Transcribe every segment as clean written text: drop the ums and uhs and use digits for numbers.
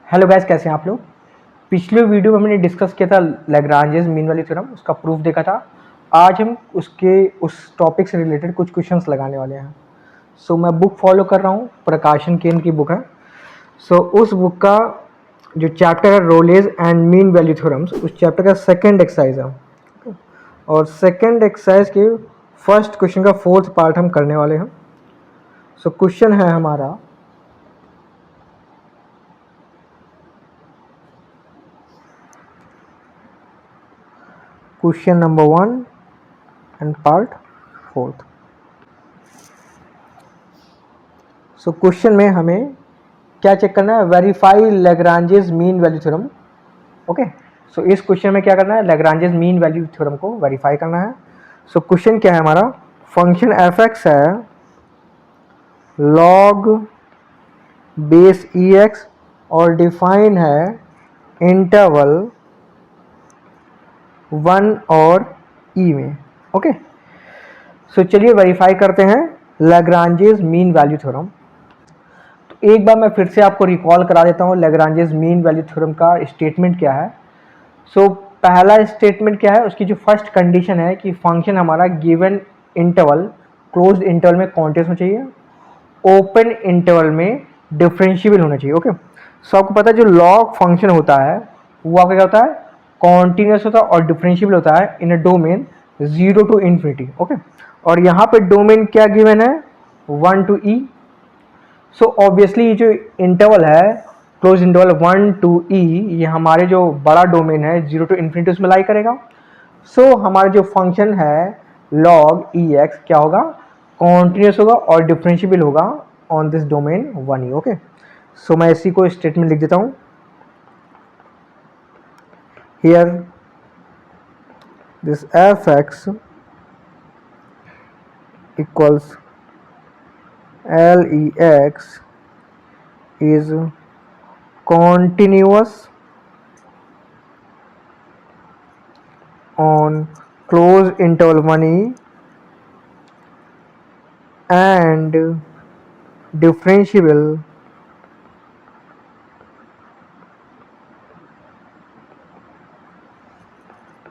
Hello guys, कैसे हैं आप लोग। पिछले वीडियो में हमने डिस्कस किया था लैग्रांजेस मीन वैल्यू थ्योरम, उसका प्रूफ देखा था। आज हम उस टॉपिक से रिलेटेड कुछ क्वेश्चंस लगाने वाले हैं। मैं बुक फॉलो कर रहा हूँ, प्रकाशन केंद्र की बुक है। उस बुक का जो चैप्टर है Rolle's and mean value theorems, उस चैप्टर का सेकेंड एक्सरसाइज है। और सेकेंड एक्सरसाइज के फर्स्ट क्वेश्चन का फोर्थ पार्ट हम करने वाले हैं। क्वेश्चन है हमारा, question number 1 and part 4। Question में हमें क्या चेक करना है, verify Lagrange's mean value theorem. Okay, इस क्वेश्चन में क्या करना है, लैग्रांजेस मीन वैल्यू थ्योरम को वेरीफाई करना है। क्वेश्चन क्या है हमारा, फंक्शन एफ एक्स है लॉग बेस ई एक्स और डिफाइन है इंटरवल 1 और ई में। ओके, चलिए वेरीफाई करते हैं लैग्रांजेस मीन वैल्यू थ्योरम। तो एक बार मैं फिर से आपको रिकॉल करा देता हूँ लैग्रांजेस मीन वैल्यू थ्योरम का स्टेटमेंट क्या है। पहला स्टेटमेंट क्या है, उसकी जो फर्स्ट कंडीशन है कि फंक्शन हमारा गिवन इंटरवल, क्लोज्ड इंटरवल में कॉन्टिन्यूस होना चाहिए, ओपन इंटरवल में डिफरेंशिएबल होना चाहिए। ओके, आपको पता है जो लॉग फंक्शन होता है वो आपका क्या होता है, कॉन्टिन्यूस होता है और डिफरेंशिएबल होता है in a domain 0 to infinity. Okay, और यहाँ पे डोमेन क्या गिवन है, 1 to e। ऑब्वियसली जो इंटरवल है क्लोज इंटरवल 1 to e, ये हमारे जो बड़ा डोमेन है 0 to इन्फिनिटी उसमें लाई करेगा। हमारा जो फंक्शन है log ex क्या होगा, कॉन्टिन्यूस होगा और डिफरेंशिएबल होगा on this domain 1e। Okay, मैं इसी को स्टेटमेंट लिख देता हूँ here, this fx equals lex is continuous on closed interval 1e and differentiable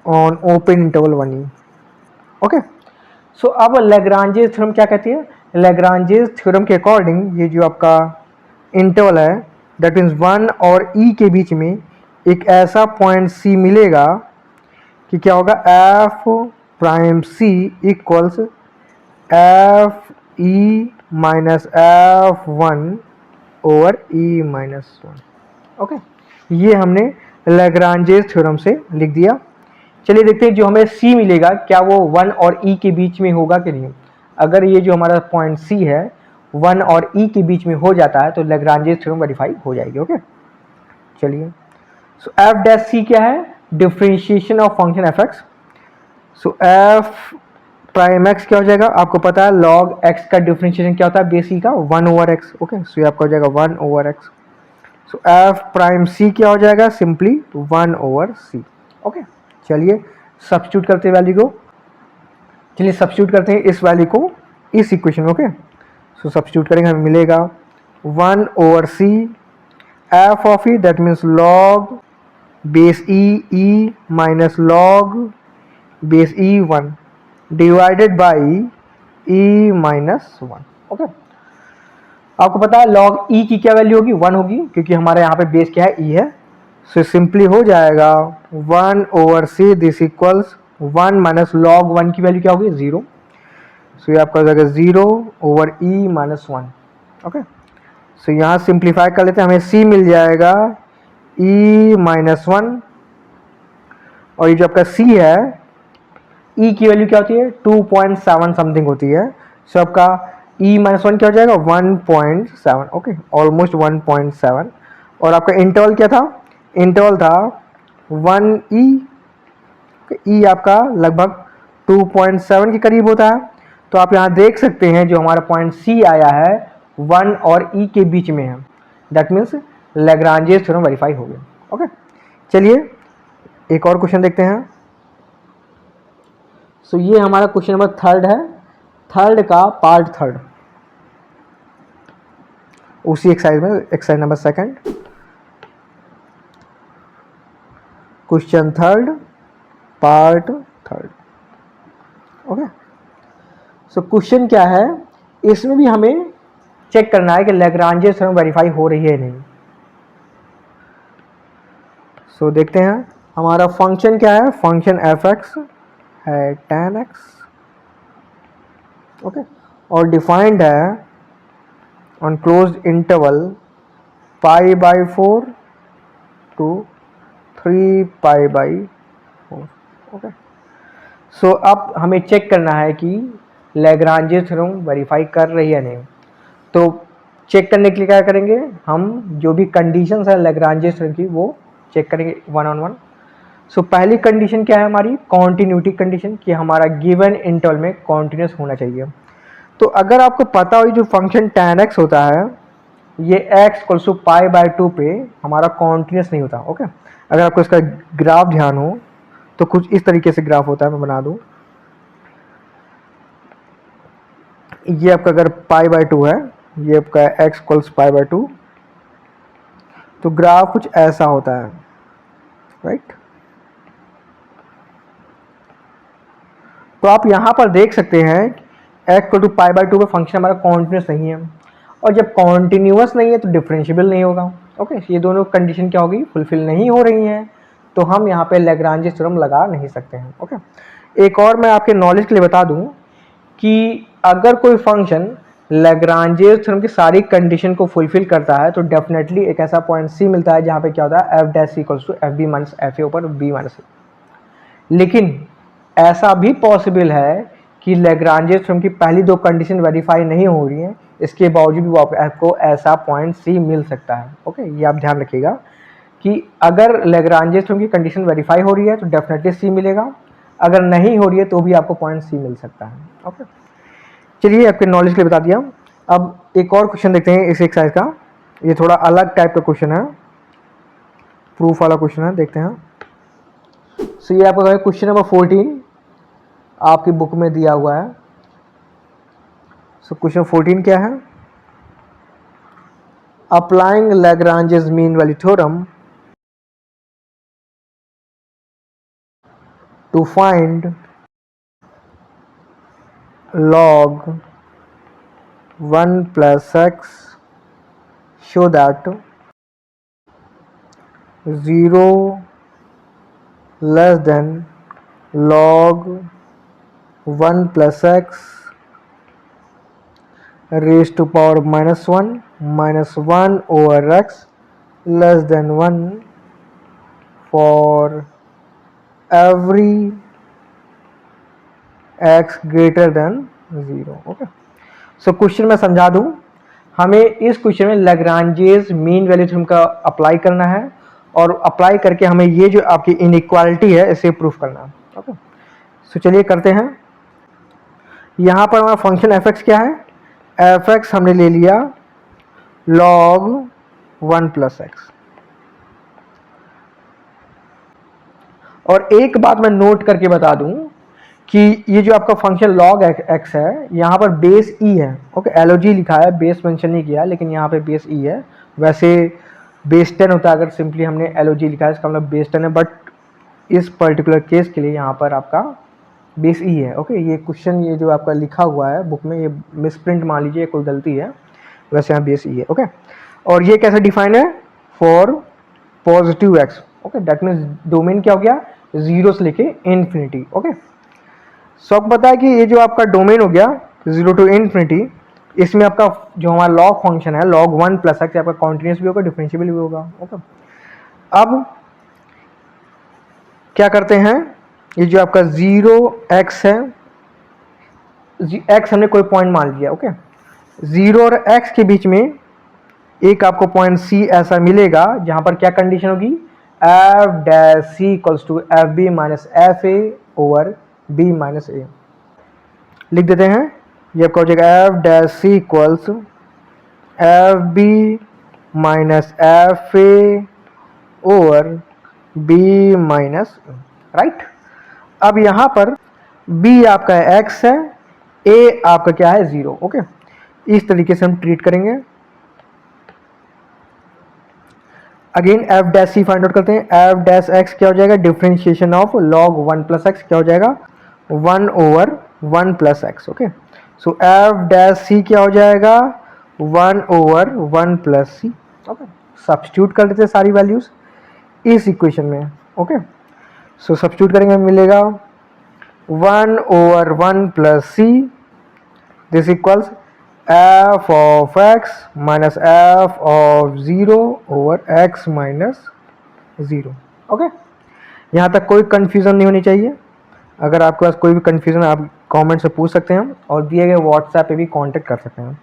on open interval 1e। Okay, अब लैग्रांजेस थ्योरम क्या कहती है, लैग्रांजेस थ्योरम के अकॉर्डिंग ये जो आपका इंटरवल है दैट मीन्स 1 और e के बीच में एक ऐसा पॉइंट c मिलेगा कि क्या होगा, f prime c equals f e minus f one over e minus one. Okay, ये हमने लैग्रांजेस थ्योरम से लिख दिया। चलिए देखते हैं जो हमें c मिलेगा क्या वो 1 और e के बीच में होगा कि नहीं। अगर ये जो हमारा पॉइंट c है 1 और e के बीच में हो जाता है तो लैग्रांजेस थ्योरम वेरीफाई हो जाएगी। ओके, चलिए एफ डैश सी क्या है, differentiation of function f x. F prime x क्या हो जाएगा, आपको पता है लॉग एक्स का डिफरेंशिएशन क्या होता है, बेस ई का 1 ओवर एक्स। ओके, ये आपका हो जाएगा 1 over x. F prime c क्या हो जाएगा, सिंपली 1 ओवर सी। ओके, चलिए सब्स्टिट्यूट करते हैं वैल्यू को। चलिए सब्स्टिट्यूट करते हैं इस वैल्यू को इस इक्वेशन में। ओके, सब्स्टिट्यूट करेंगे, हमें मिलेगा 1 over c f of e that means log base e minus log base e 1 divided by e minus 1। Okay, आपको पता है लॉग ई की क्या वैल्यू होगी, 1 होगी, क्योंकि हमारे यहाँ पे बेस क्या है, ई है। सिंपली हो जाएगा 1 over C this equals 1 minus log 1 की वैल्यू क्या होगी, 0। ये आपका हो जाएगा 0 ओवर ई माइनस 1। ओके, यहाँ सिंप्लीफाई कर लेते हैं, हमें सी मिल जाएगा ई माइनस 1 और ये जो आपका सी है ई की वैल्यू क्या होती है, 2.7 समथिंग होती है। आपका ई माइनस 1 क्या हो जाएगा, 1.7। Okay, almost 1.7। और आपका इंटरवल क्या था, इंटरवल था 1e। ई आपका लगभग 2.7 के करीब होता है। तो आप यहाँ देख सकते हैं जो हमारा पॉइंट सी आया है 1 और ई के बीच में है, that means Lagrange's theorem verify हो गया। ओके, चलिए एक और क्वेश्चन देखते हैं। ये हमारा क्वेश्चन नंबर 3 है, थर्ड का पार्ट 3 उसी एक्सरसाइज में, exercise number 2। Question third, part third. Okay, so question क्या है, इसमें भी हमें चेक करना है कि लैग्रांजेस थ्योरम वेरीफाई हो रही है नहीं। सो देखते हैं हमारा फंक्शन क्या है, फंक्शन एफ एक्स है tan x, ओके, और डिफाइंड है on closed interval pi by 4 two 3 pi by 4। Okay, so अब हमें चेक करना है कि लैग्रांजेस थ्योरम वेरीफाई कर रही है नहीं। तो चेक करने के लिए क्या करेंगे, हम जो भी कंडीशंस है लैग्रांजेस थ्योरम की वो चेक करेंगे वन ऑन वन। सो पहली कंडीशन क्या है हमारी, कॉन्टिन्यूटी कंडीशन, कि हमारा गिवन इंटरवल में कॉन्टिन्यूस होना चाहिए। तो अगर आपको पता हो जो फंक्शन tan x होता है, ये x equals to pi by 2 पे हमारा कॉन्टिन्यूस नहीं होता। ओके, अगर आपको इसका ग्राफ ध्यान हो तो कुछ इस तरीके से ग्राफ होता है, मैं बना दूं। ये आपका अगर पाई बाई 2 है, ये आपका x इक्वल्स पाई बाई 2, तो ग्राफ कुछ ऐसा होता है, राइट। तो आप यहाँ पर देख सकते हैं x equal to pi by 2 पे फंक्शन हमारा कॉन्टिन्यूस नहीं है, और जब कॉन्टिन्यूस नहीं है तो डिफरेंशिएबल नहीं होगा। ओके, ये दोनों कंडीशन क्या होगी, फुलफिल नहीं हो रही हैं, तो हम यहाँ पे लैग्रांज थ्योरम लगा नहीं सकते हैं। ओके, एक और मैं आपके नॉलेज के लिए बता दूं कि अगर कोई फंक्शन लैग्रांजेस थ्योरम की सारी कंडीशन को फुलफिल करता है तो डेफिनेटली एक ऐसा पॉइंट सी मिलता है जहाँ पे क्या होता है, f dash equals to f b minus f a ऊपर बी माइनस ए। लेकिन ऐसा भी पॉसिबल है कि लैग्रांजेस थ्योरम की पहली दो कंडीशन वेरीफाई नहीं हो रही हैं, इसके बावजूद भी आपको ऐसा पॉइंट सी मिल सकता है। ओके, ये आप ध्यान रखिएगा कि अगर लैग्रांजेस थ्योरम की कंडीशन वेरीफाई हो रही है तो डेफिनेटली सी मिलेगा, अगर नहीं हो रही है तो भी आपको पॉइंट सी मिल सकता है। ओके, चलिए आपके नॉलेज के लिए बता दिया। अब एक और क्वेश्चन देखते हैं इस एक्सरसाइज का, ये थोड़ा अलग टाइप का क्वेश्चन है, प्रूफ वाला क्वेश्चन है, देखते हैं। सो ये आपका क्वेश्चन नंबर 14 आपकी बुक में दिया हुआ है। सो क्वेश्चन 14 क्या है, applying Lagrange's mean value theorem to find log 1 plus x show that 0 less than log 1 plus x raised to power minus 1 over x less than 1 for every x greater than 0। Okay, so question मैं समझा दूं, हमें इस question में Lagrange's mean value theorem का apply करना है, और अप्लाई करके हमें ये जो आपकी इनइक्वालिटी है इसे प्रूफ करना है। ओके, सो चलिए करते हैं। यहाँ पर हमारा फंक्शन एफ एक्स क्या है, एफ एक्स हमने ले लिया log 1 प्लस एक्स। और एक बात मैं नोट करके बता दूं कि ये जो आपका फंक्शन log x है, यहाँ पर बेस ई है। ओके, एलओजी लिखा है, बेस मेंशन नहीं किया, लेकिन यहाँ पे बेस ई है। वैसे बेस 10 होता है अगर सिंपली हमने एलओजी लिखा है, इसका मतलब बेस 10 है, बट इस पर्टिकुलर केस के लिए यहाँ पर आपका बेस ई है। ओके, ये क्वेश्चन ये जो आपका लिखा हुआ है बुक में, ये मिसप्रिंट मान लीजिए, कोई गलती है, वैसे यहाँ बेस ई है। ओके, और ये कैसे डिफाइन है, for positive x. Okay, that means domain क्या हो गया, 0 से लेके इन्फिनिटी। ओके, सो आपको पता है कि ये जो आपका डोमेन हो गया 0 टू इन्फिनिटी, इसमें आपका जो हमारा लॉग फंक्शन है log 1 प्लस एक्स आपका कॉन्टिन्यूस भी होगा, डिफरेंशिएबल भी होगा। ओके, अब क्या करते हैं, ये जो आपका 0x है, x हमने कोई पॉइंट मान लिया। ओके, 0 और x के बीच में एक आपको पॉइंट C ऐसा मिलेगा जहां पर क्या कंडीशन होगी, f dash c equals to f b minus f a over b minus a. लिख देते हैं, ये आपका हो जाएगा f dash c equals f b minus f a over b minus, right. अब यहाँ पर b आपका x है, a आपका क्या है 0। ओके, इस तरीके से हम ट्रीट करेंगे। अगेन एफ डैश सी फाइंड आउट करते हैं। एफ डैश एक्स क्या हो जाएगा, differentiation of log 1 plus x क्या हो जाएगा, 1 ओवर 1 प्लस एक्स। ओके, सो एफ डैश सी क्या हो जाएगा, 1 ओवर 1 प्लस सी। ओके, सब्स्टिट्यूट कर देते हैं सारी वैल्यूज इस इक्वेशन में। ओके, सो सब्स्टिट्यूट करेंगे, मिलेगा 1 over 1 plus c, this equals f of x minus f of 0 over x minus 0। Okay, यहाँ तक कोई कंफ्यूजन नहीं होनी चाहिए। अगर आपके पास कोई भी कंफ्यूजन आप कमेंट से पूछ सकते हैं और दिए गए व्हाट्सएप पे भी कांटेक्ट कर सकते हैं।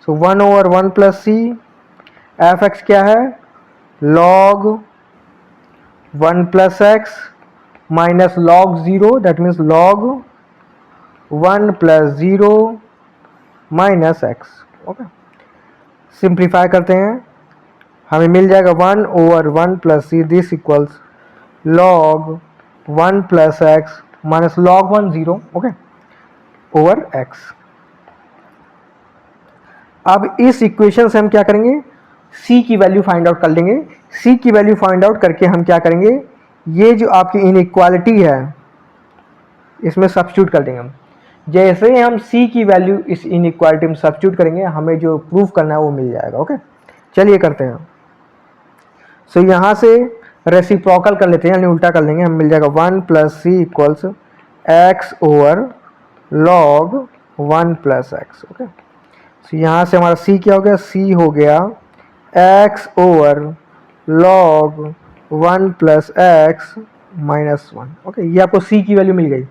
So 1 over 1 plus c, f x क्या है, log 1 plus x minus log 0, that means log 1 plus 0 minus x. Okay, simplify करते हैं, हमें मिल जाएगा 1 over 1 plus c, this equals log 1 plus x minus log 1 0। Okay, over x. अब इस equation से हम क्या करेंगे, c की वैल्यू फाइंड आउट कर लेंगे। c की वैल्यू फाइंड आउट करके हम क्या करेंगे, ये जो आपकी इनइक्वालिटी है इसमें सब्स्टिट्यूट कर देंगे हम। जैसे ही हम c की वैल्यू इस इनइक्वालिटी में सब्स्टिट्यूट करेंगे, हमें जो प्रूफ करना है वो मिल जाएगा। ओके, चलिए करते हैं। सो यहाँ से रेसिप्रोकल कर लेते हैं, यानी उल्टा कर लेंगे, हम मिल जाएगा 1 plus c equals x over log 1 plus x. Okay, so यहाँ से हमारा c क्या हो गया, c हो गया x over log 1 plus x minus 1। Okay, ये आपको c की वैल्यू मिल गई।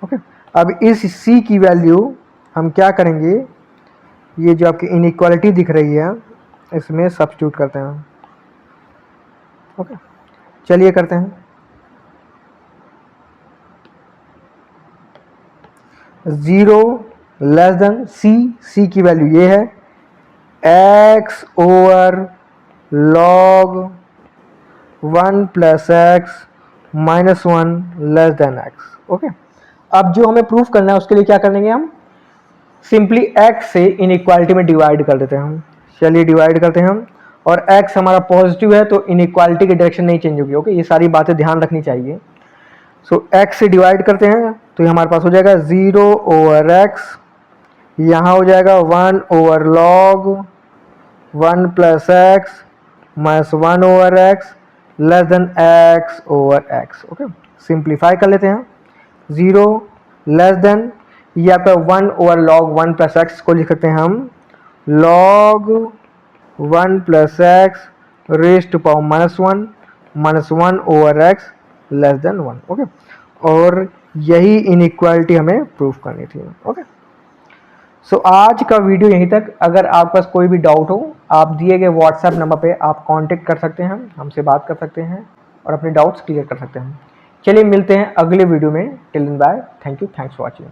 ओके, अब इस c की वैल्यू हम क्या करेंगे, ये जो आपकी इनइक्वालिटी दिख रही है इसमें सब्स्टिट्यूट करते हैं। ओके, चलिए करते हैं। 0 लेस देन c की वैल्यू ये है x over log 1 plus x minus 1 less than x. Okay, अब जो हमें प्रूफ करना है उसके लिए क्या करेंगे, हम सिंपली x से इनइक्वालिटी में डिवाइड कर देते हैं हम। चलिए डिवाइड करते हैं हम, और x हमारा पॉजिटिव है तो इनइक्वालिटी की डायरेक्शन नहीं चेंज होगी। ओके, ये सारी बातें ध्यान रखनी चाहिए। सो x से डिवाइड करते हैं तो ये हमारे पास हो जाएगा 0 ओवर x, यहाँ हो जाएगा 1 over log 1 plus x minus 1 over x less then x over x. Okay, simplify कर लेते हैं। 0 लेस देन, ये आपका 1 ओवर लॉग 1 प्लस एक्स को लिख सकते हैं हम log 1 plus x raise to power minus 1 over x less than 1। Okay, और यही इनइक्वालिटी हमें प्रूफ करनी थी। ओके, सो आज का वीडियो यहीं तक। अगर आपके पास कोई भी डाउट हो, आप दिए गए व्हाट्सएप नंबर पे आप कांटेक्ट कर सकते हैं, हमसे बात कर सकते हैं और अपने डाउट्स क्लियर कर सकते हैं। चलिए मिलते हैं अगले वीडियो में। Till then bye, thank you, thanks for watching.